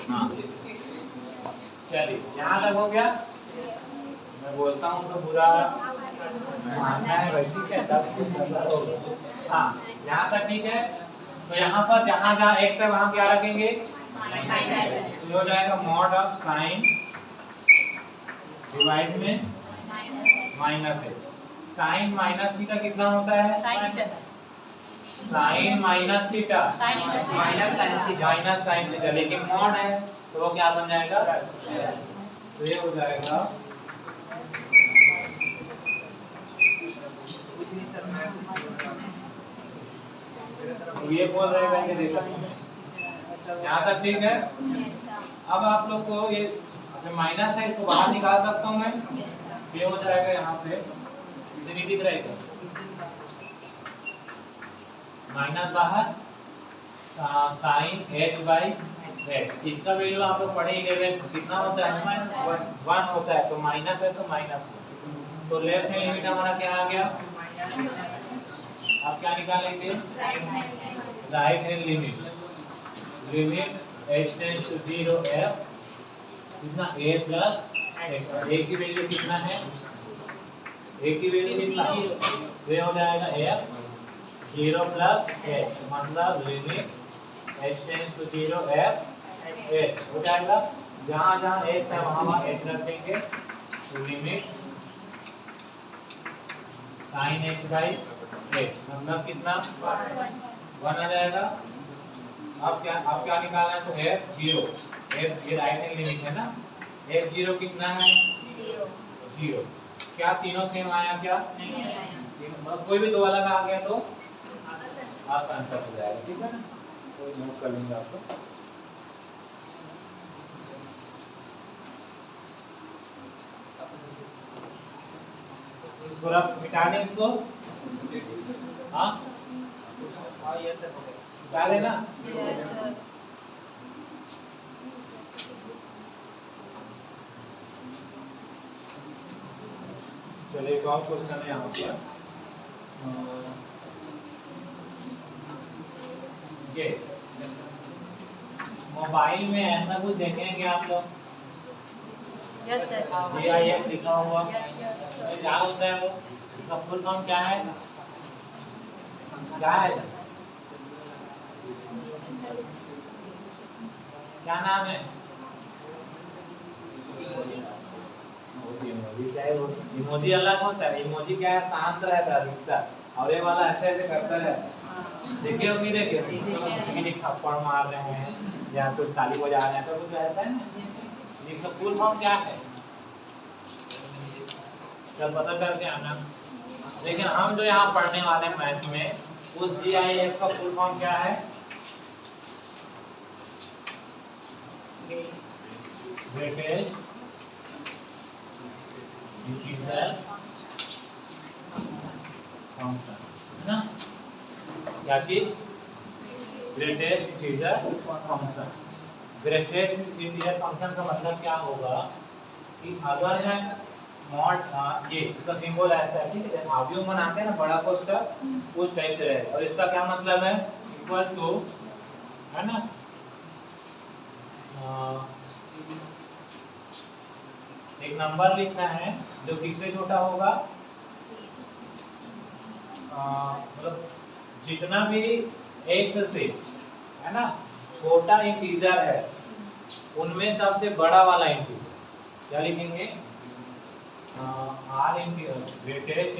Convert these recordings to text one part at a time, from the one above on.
हाँ चलिए यहाँ तक हो गया। मैं बोलता हूँ तो बुरा मानना है भाई, ठीक है तब हाँ यहाँ तक ठीक है। तो यहाँ पर जहाँ जहाँ x है वहाँ क्या रखेंगे, तो हो जाएगा मॉड ऑफ साइन डिवाइड में माइनस है। साइन माइनस थीटा कितना होता है, sine minus theta minus sine theta, लेकिन मॉड है तो वो क्या बन जाएगा, तो ये हो जाएगा ये बोल रहे हैं कि देखा यहाँ तक ठीक है। अब आप लोग को ये माइनस है, इसको बाहर निकाल सकता हूँ मैं, ये हो जाएगा यहाँ पे नहीं दिख रहेगा, माइनस बाहर साइन h बाई z। इसका वैल्यू आप लोग पढ़े 11 कितना होता है, 1 होता है, तो माइनस है तो माइनस, तो लेफ्ट हैंड लिमिट हमारा क्या आ गया, आप क्या निकालेंगे, right hand limit, limit h tends to 0 f कितना a प्लस x, a की वैल्यू कितना है, a की वैल्यू कितना, ये हो जाएगा f 0 प्लस h, मतलब limit h tends to 0 f h हो जाएगा। जहाँ जहाँ x है वहाँ वहाँ h रख देंगे, तो limit sin h by h मतलब कितना 1 आ जाएगा। अब क्या निकालना है, तो f0, f ये राइट हैंड लिमिट है ना, f0 कितना है 0, क्या तीनों सेम आया, क्या कोई भी दो अलग आ गया तो आसान हो जाएगा, ठीक है ना, कोई नोट कर लेंगे आपको। थोड़ा मिटा दें इसको, हाँ मिटा देना। चलिए एक और क्वेश्चन है यहाँ पर, ये मोबाइल में ऐसा कुछ देखेंगे क्या आप लोग, यस सर, GIF लिखा हुआ, क्या होता है वो, इसका फुल फॉर्म क्या है, क्या नाम है, इमोजी अलग होता है, इमोजी क्या है शांत रहता है अधिकतर, और ये वाला ऐसे ऐसे करता रहता है, देखे हो कि देखे किसी थप्पड़ मार रहे हैं या कुछ ताली बजा रहे हैं, ऐसा कुछ रहता है ना, इसका फुल फॉर्म क्या है, चल पता करके आना। लेकिन हम जो यहाँ पढ़ने वाले हैं मैथ्स में, उस GIF का फुल फॉर्म क्या है, वेटेज इंटीजर फंक्शन, है ना, क्या चीज, greatest integer function. Greatest integer function का मतलब क्या होगा कि अगर मैं मॉड ये इसका सिंबल ऐसा है, ठीक है, आव्यूह बनाते हैं ना बड़ा कोष्ठक उस टाइप से रहेगा, और इसका क्या मतलब है, इक्वल टू, है ना, एक नंबर लिखना है जो किससे छोटा होगा, मतलब जितना भी एक से, है ना, छोटा इंटीजर है उनमें सबसे बड़ा वाला इंटीजर, क्या लिखेंगे, आर ग्रेटेस्ट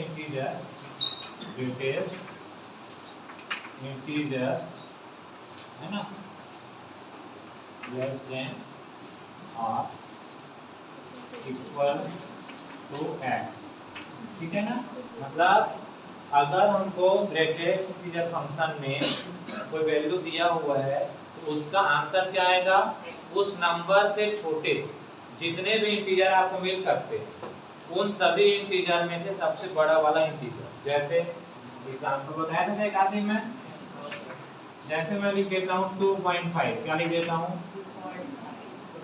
इंटीजर, है ना, लेस देन और इक्वल टू x, ठीक है ना, मतलब अगर हमको ग्रेटेस्ट इंटीजर फंक्शन में कोई वैल्यू दिया हुआ है तो उसका आंसर क्या आएगा, उस नंबर से छोटे जितने भी इंटीजर आपको मिल सकते हैं उन सभी इंटीजर में से सबसे बड़ा वाला इंटीजर, जैसे एग्जांपल बताया था एक आदमी में, जैसे मैं लिख देता हूँ 2.5, क्या लिख देता हूँ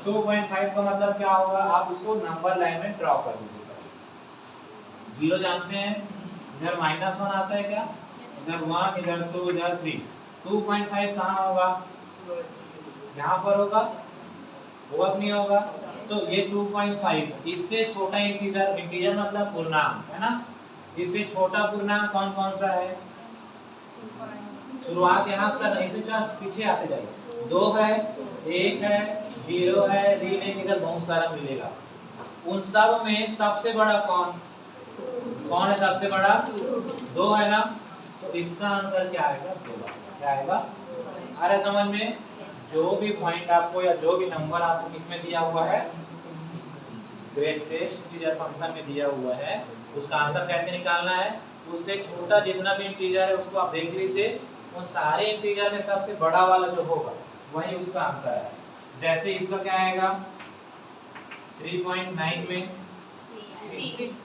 2.5 का मतलब क्या होगा, आप उसको नंबर लाइन में ड्रॉ कर दीजिएगा, जीरो जानते हैं, इधर -1 आता है क्या, इधर 1, इधर 2, इधर 3, 2.5 कहाँ होगा, यहाँ पर होगा, होगा कि नहीं होगा? तो ये 2.5 इससे छोटा इंटीजर, इंटीजर मतलब पूर्णांक है ना, इससे छोटा पूर्णांक कौन कौन सा है? शुरुआत यहाँ से करना, इसे पीछे आते जाइए। 2 है, 1 है, 0 है, ऋण एक इधर बहुत सारा मिलेगा। उन सब में सबसे बड़ा कौन कौन है? सबसे बड़ा 2 है ना, तो इसका आंसर क्या आएगा? 2। क्या आएगा? आ रहा है समझ में? जो भी पॉइंट आपको या जो भी नंबर आपको किसमें दिया हुआ है, ग्रेटेस्ट इंटीजर फंक्शन में दिया हुआ है, उसका आंसर कैसे निकालना है? उससे छोटा जितना भी इंटीजर है उसको आप देख लीजिए, उन सारे इंटीजर में सबसे बड़ा वाला जो होगा वही उसका आंसर है। जैसे इसका क्या आएगा? 3.9 में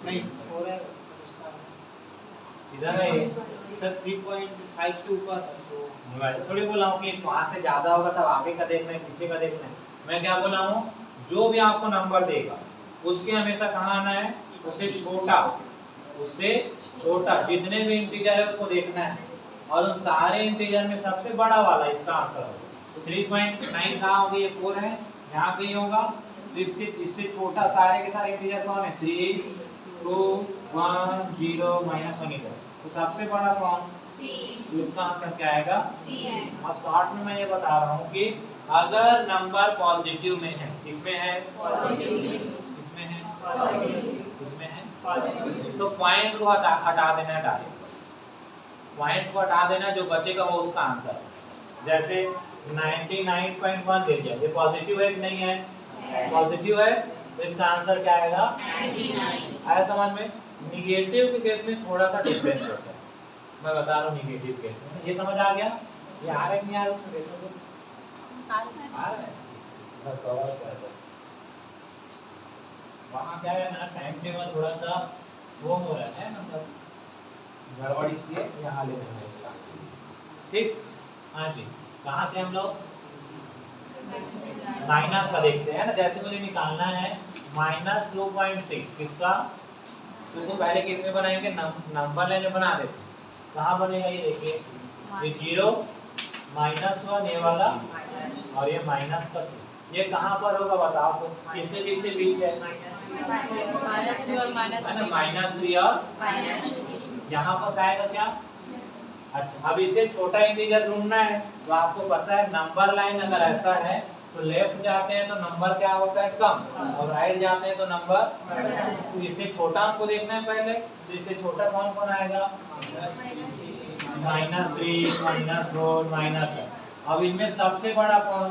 नहीं हो रहा है इधर है ये। सर 3.5 से ऊपर है तो मैं थोड़ी बोला हूँ कि वहाँ से ज्यादा होगा तब आगे का देखना है, पीछे का देखना है। मैं क्या बोला हूँ, जो भी आपको नंबर देगा उसके हमेशा कहाँ आना है? उससे छोटा, उससे छोटा जितने भी इंटीजर है उसको देखना है, और उन सारे इंटीजर में सबसे बड़ा वाला इसका आंसर होगा। तो 3.9 कहाँ होगी? ये 4 है, यहाँ कहीं होगा। तो इससे छोटा सारे के सारे इंटीजर कौन है? 3, 2, 1, 0, -1 इधर। तो सबसे बड़ा कौन? तो इसका आंसर क्या आएगा? और शॉर्ट में मैं ये बता रहा हूँ कि अगर नंबर पॉजिटिव में है, किसमें है? किसमें है? किसमें है? तो पॉइंट को हटा देना है डायरेक्ट, पॉइंट को हटा देना, जो बचेगा वो उसका आंसर है। जैसे 99.1 दे दिया, ये पॉजिटिव है कि नहीं है? पॉजिटिव है, तो इसका आंसर क्या आएगा? 99। आया समझ में? निगेटिव के केस में थोड़ा सा डिफरेंस होता है, मैं बता रहा हूँ निगेटिव केस में। ये समझ आ गया? ये आ रहा है कि नहीं आ रहा? उसमें देखो तो आ रहा है। कवर कर दो। वहाँ क्या है ना, टाइम टेबल थोड़ा सा वो हो रहा है, मतलब गड़बड़, इसलिए यहाँ ले रहे हैं। ठीक, हाँ जी। कहाँ थे हम लोग? माइनस का देखते हैं ना। जैसे मुझे निकालना है -2.6 किसका, तो इसको पहले किस में बनाएंगे? नंबर लाइन में बना देते हैं। कहाँ बनेगा? ये देखिए, ये 0, -1 ये वाला, और ये -2। ये कहाँ पर होगा बताओ तो? किससे किससे बीच है? -2 और -3 और यहाँ पर आएगा क्या? अच्छा, अब इसे छोटा इंटीजर ढूंढना है, तो आपको पता है नंबर लाइन अगर ऐसा है तो लेफ्ट जाते हैं तो नंबर क्या होता है? कम, और राइट जाते हैं तो नंबर। तो इससे छोटा हमको देखना है पहले, तो इससे छोटा कौन कौन आएगा? -3, -4, -1। अब इनमें सबसे बड़ा कौन?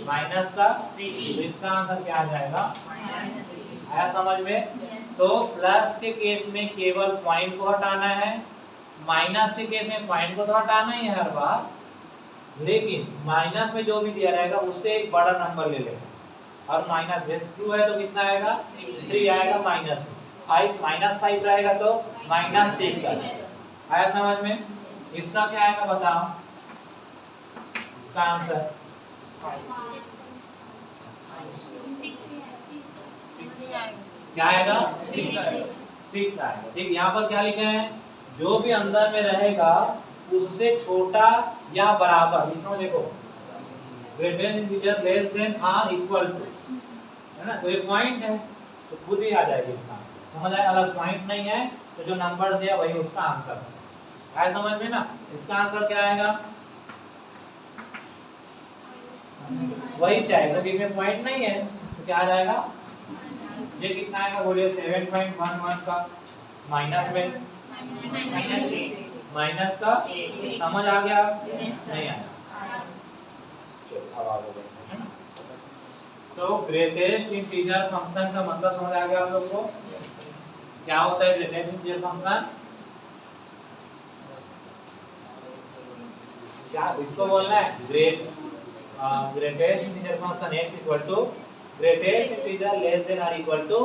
माइनस का, तो इसका आंसर क्या आ जाएगा? आया समझ में? तो प्लस के केस में केवल पॉइंट को हटाना है, माइनस के केस में पॉइंट को तो हटाना ही है हर बार, लेकिन माइनस में जो भी दिया रहेगा उससे एक बड़ा नंबर ले लेना। और -2 है तो कितना आएगा? 3 आएगा माइनस में। 5 रहेगा तो -6 आएगा। आया समझ में? इसका क्या आएगा बताओ? इसका आंसर क्या आएगा? 6 आएगा। ठीक, यहाँ पर क्या लिखे हैं? जो भी अंदर में रहेगा उससे छोटा या बराबर, लिखो देखो, ग्रेटेस्ट इंटीजर लेस देन और इक्वल टू, है ना? तो ये पॉइंट है तो खुद ही आ जाएगी इसका समझ आया। अलग पॉइंट नहीं है तो जो नंबर दिया वही उसका आंसर है। आया समझ में ना? इसका आंसर क्या आएगा? वही चाहिए, क्योंकि इसमें पॉइंट नहीं है तो क्या आ जाएगा? ये कितना आएगा बोलिए? 7.11 का माइनस में माइनस का, समझ आ गया? नहीं आया? अब आगे बढ़ते हैं। तो ग्रेटेस्ट इंटीजर फंक्शन का मतलब समझ आ गया आप लोग को? क्या होता है ग्रेटेस्ट इंटीजर फंक्शन? क्या इसको बोलना है? Greatest integer function x equal to greatest integer less than और इक्वल टू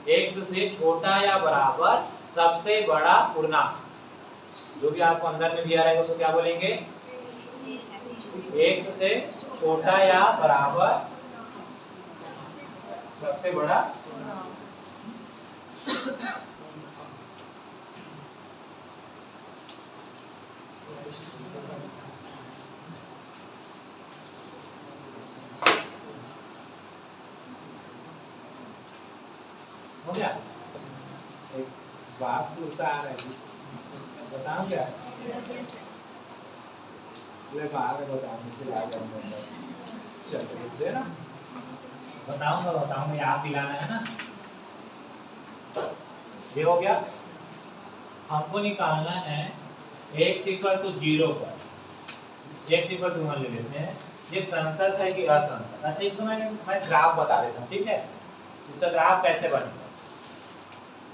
x से छोटा या बराबर सबसे बड़ा पूर्णांक। जो भी आपको अंदर में दिया रहेगा उसको क्या बोलेंगे? x से छोटा या बराबर सबसे बड़ा। हो गया? एक बात सुनता आ रहा है, बताऊं क्या? ये बाहर में बताऊं, इसके बाद चलो दे ना, बताऊंगा, याद दिलाना है ना। ये हो गया। हमको निकालना है x इक्वल टू 0 पर, x इक्वल टू 1 ले लेते हैं। ये संतत है कि असंतत? अच्छा, इसको मैं ग्राफ बता देता हूँ, ठीक है? इसका ग्राफ कैसे बनेगा,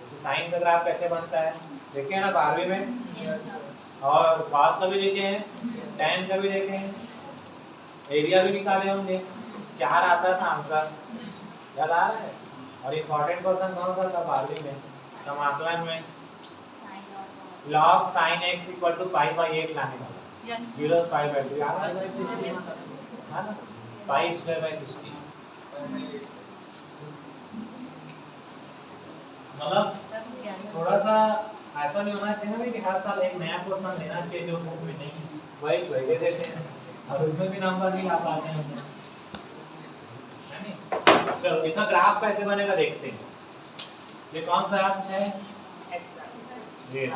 जैसे साइन का ग्राफ कैसे बनता है देखे हैं ना 12वीं में, और कॉस का भी देखे हैं, tan का भी देखे हैं, एरिया भी निकाले होंगे। 4 आता था आंसर, याद आ रहा है? और इम्पोर्टेंट क्वेश्चन कौन सा था 12वीं में? समाकलन में log sin x equal to pi by 8 लाने वाला, 0 पाई बाई 2 याद है ना, पाई स्क्वायर बाई 60। मतलब थोड़ा सा ऐसा नहीं होना चाहिए ना कि हर साल एक नया क्वेश्चन लेना चाहिए जो बुक में नहीं, वही दे देते हैं और उसमें भी नंबर नहीं आ पाते हैं, है नहीं? चलो इसका ग्राफ कैसे बनेगा देखते हैं। ये कौन सा अक्ष है? ये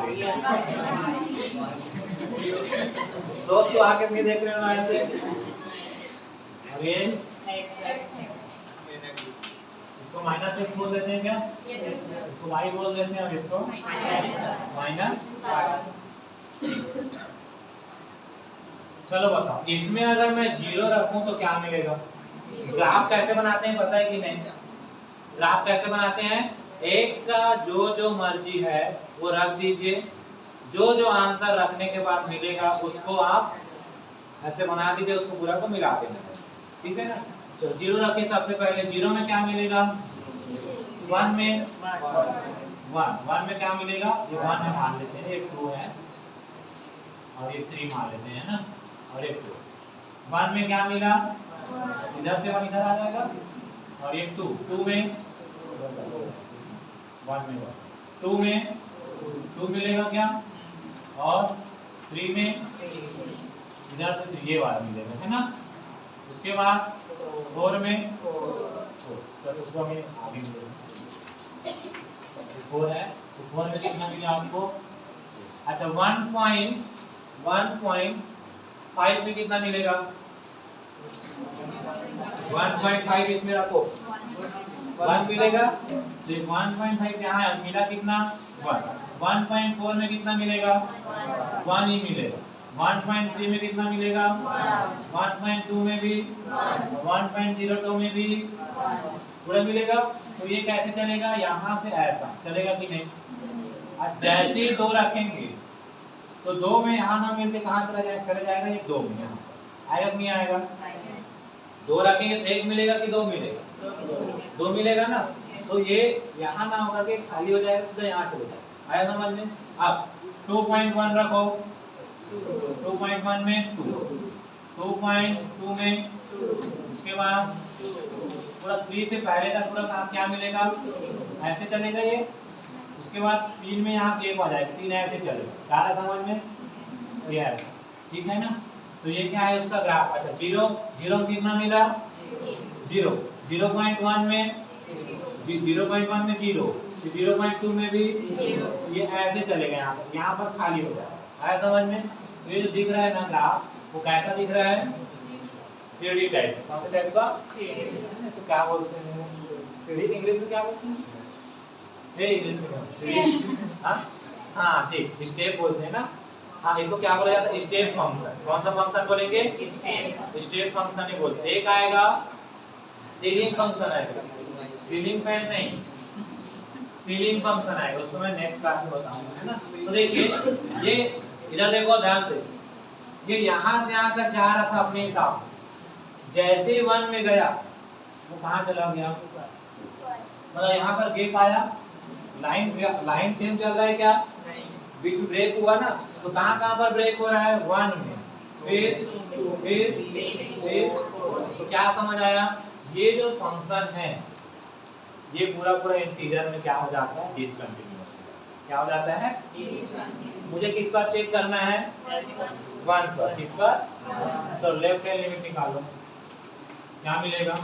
सोच तो आके नहीं देख रहे हो ऐसे। और ये इसको -1 बोल देते हैं क्या? इसको y बोल देते हैं और इसको माइनस। चलो बताओ, इसमें अगर मैं 0 रखूं तो क्या मिलेगा? ग्राफ कैसे बनाते हैं पता है कि नहीं? ग्राफ कैसे बनाते हैं? x का जो मर्जी है वो रख दीजिए, जो आंसर रखने के बाद मिलेगा उसको आप ऐसे बना दीजिए, उसको पूरा को मिला देना, ठीक है ना? तो 0 रखिए सबसे पहले, 0 में क्या मिलेगा? 1 में 1 में क्या मिलेगा? ये 1 में मान लेते हैं, ये 2 है और ये 3 मान लेते हैं ना, और ये 2। 1 में क्या मिला? इधर से 1 इधर आ जाएगा, और ये 2 में 1 में 2 में 2 मिलेगा क्या? और 3 में इधर से 3 ये वाला मिलेगा, है ना? उसके बाद 4 में चलो उसको हमें आगे मिलेगा, 4 है तो 4 में कितना मिला आपको? अच्छा 1.5 में कितना मिलेगा? 1.5 इसमें रखो, 1 मिलेगा, तो 1.5 यहाँ है, मिला कितना? 1। 1.4 में कितना मिलेगा? 1 ही मिलेगा। 1.3 में कितना मिलेगा? 1.2 में भी, 1.02 में भी पूरा मिलेगा। तो ये कैसे चलेगा? यहाँ से ऐसा चलेगा कि नहीं? आज जैसे ही 2 रखेंगे तो 2 में यहाँ ना मिलते कहाँ चला जाएगा? ये 2 में यहाँ आएगा कि नहीं आएगा? 2 रखेंगे तो 1 मिलेगा कि 2 मिलेगा? 2 मिलेगा ना, तो ये यहाँ ना होकर के खाली हो जाएगा, सीधा यहाँ चले जाएगा। आया समझ में? अब 2.1 रखो, 2.1 में 2, 2.2 में, उसके बाद पूरा 3 से पहले तक पूरा काम क्या मिलेगा? ऐसे चलेगा ये। उसके बाद 3 में यहाँ गैप आ जाएगा, 3 ऐसे चलेगा। सारा समझ में? ये है, ठीक है ना? तो ये क्या है उसका ग्राफ? अच्छा 0 कितना मिला? 0, 0.1 में 0.1 में 0, 0.2 में भी ये ऐसे चलेगा, यहाँ पर खाली हो जाएगा। आया समझ में? ये जो दिख रहा है ना ग्राफ, वो कैसा दिख रहा है? सीढ़ी टाइप। कौन से टाइप का? इसको क्या बोलते हैं? सीढ़ी इंग्लिश में क्या बोलते हैं? इंग्लिश में हाँ ठीक, स्टेप बोलते हैं ना। हाँ, इसको क्या बोला जाता है? Step function. कौन सा फंक्शन बोलेंगे? स्टेप फंक्शन ही बोलते हैं। एक आएगा सीलिंग फंक्शन आएगा, सीलिंग फैन नहीं, सीलिंग फंक्शन आएगा, उसको मैं नेक्स्ट क्लास में बताऊंगा, है ना? तो देखिए ये इधर देखो ध्यान से, ये यहाँ से यहाँ तक जा रहा था अपने हिसाब से, जैसे ही 1 में गया वो कहाँ चला गया? मतलब यहाँ पर गैप आया, लाइन सेम चल रहा है क्या? बीच में ब्रेक हुआ ना, तो कहाँ पर ब्रेक हो रहा है? 1 में, फिर तो क्या समझ आया? ये जो फंक्शन है ये पूरा इंटीजर में क्या हो जाता है? डिसकंटिन्यूअस। क्या हो जाता है? मुझे किस पर चेक करना है? 1 पर। किस पर? तो लेफ्ट हैंड लिमिट निकालो, क्या मिलेगा?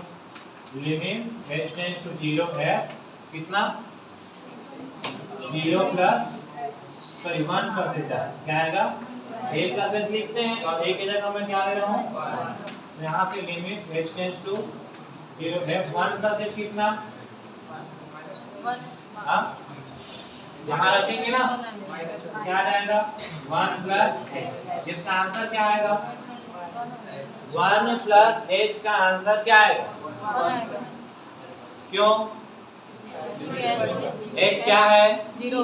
लिमिट h टेंड्स टू 0 है कितना? 0 प्लस सॉरी 1 प्लस h है, क्या आएगा? एक का सेट लिखते हैं और एक की जगह मैं क्या ले रहा हूँ, यहाँ से लिमिट h टेंड्स टू 0 है। 1 प्लस h कितना? हाँ यहाँ रखेंगे ना, क्या आ जाएगा? 1 प्लस h। इसका आंसर क्या आएगा? 1 प्लस h का आंसर क्या आएगा? क्यों? h क्या है? 0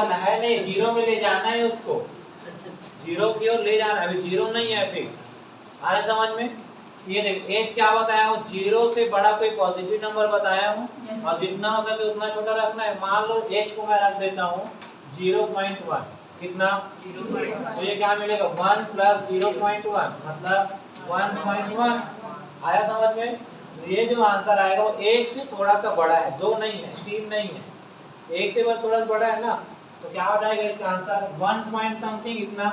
है नहीं, 0 में ले जाना है उसको, 0 की ओर ले जाना है। अभी 0 नहीं है फिक्स। आ रहा समझ में? ये देख h क्या बताया हूँ, 0 से बड़ा कोई पॉजिटिव नंबर बताया हूँ और जितना हो सके उतना छोटा रखना है। मान लो h को मैं रख देता हूँ 0.1, कितना? तो ये क्या मिलेगा? 1 प्लस 0.1 मतलब 1.1। आया समझ में? ये जो आंसर आएगा वो 1 से थोड़ा सा बड़ा है, 2 नहीं है, 3 नहीं है, 1 से बस थोड़ा सा बड़ा है ना। तो क्या हो जाएगा इसका आंसर? 1 पॉइंट समथिंग इतना,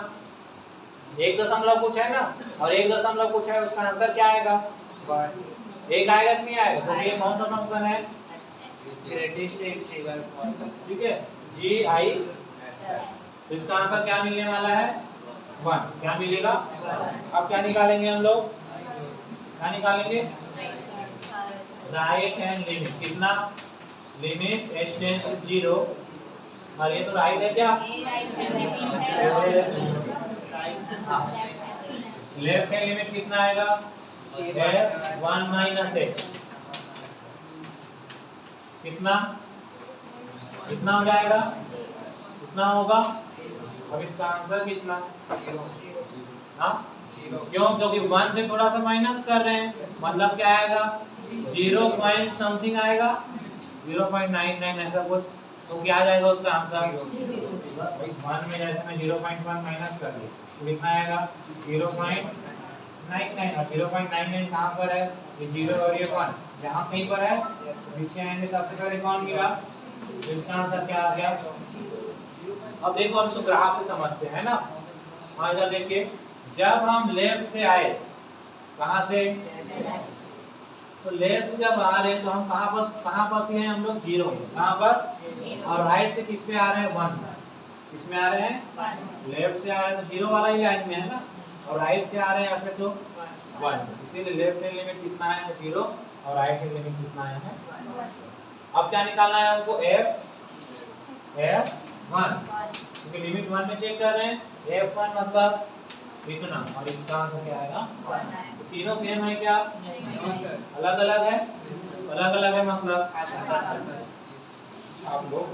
1 दशमलव कुछ है ना, और 1 दशमलव कुछ है, उसका आंसर क्या आएगा? 1 आएगा कि नहीं आएगा? तो ये कौन सा फंक्शन है? Greatest integral. ठीक है, जी आई। तो इसका आंसर क्या मिलने वाला है? 1। क्या मिलेगा? अब क्या निकालेंगे हम लोग? क्या निकालेंगे? Right hand limit. कितना? लिमिट h टेंड्स टू 0, और ये तो राइट है क्या? लेफ्ट हैंड लिमिट कितना आएगा? 1 माइनस h। कितना? कितना हो जाएगा? कितना होगा? अब इसका आंसर कितना? हाँ क्यों? क्योंकि 1 से थोड़ा सा माइनस कर रहे हैं, मतलब क्या आएगा? 0 पॉइंट समथिंग आएगा, 0.99 ऐसा कुछ। तो क्या आ जाएगा उसका आंसर? 1 में जैसे मैं 0.1 माइनस कर दिया तो कितना आएगा? 0.99। और 0.99 कहाँ पर है? ये 0 और ये 1 यहाँ कहीं पर है। पीछे आएंगे सबसे पहले कौन मिला? तो इसका आंसर क्या आ गया? अब देखो हम इसको ग्राफ से समझते हैं ना। हाँ इधर देखिए, जब हम लेफ्ट से आए, कहाँ से? तो लेफ्ट से जब आ रहे हैं तो हम कहाँ पर से हैं हम लोग? 0 में। कहाँ पर? और राइट से किस पे आ रहे हैं? 1। किस में आ रहे हैं? लेफ्ट से आ रहे हैं तो 0 वाला ही लाइन में है ना, और राइट से आ रहे हैं ऐसे तो 1। इसीलिए लेफ्ट हैंड लिमिट कितना है? 0, और राइट हैंड लिमिट कितना है? 1। अब क्या निकालना है हमको? f1, क्योंकि लिमिट 1 में चेक कर रहे हैं। f1 मतलब इतना, और इसका आंसर क्या आएगा? तो तीनों सेम है क्या? अलग अलग है? अलग अलग है मतलब आप लोग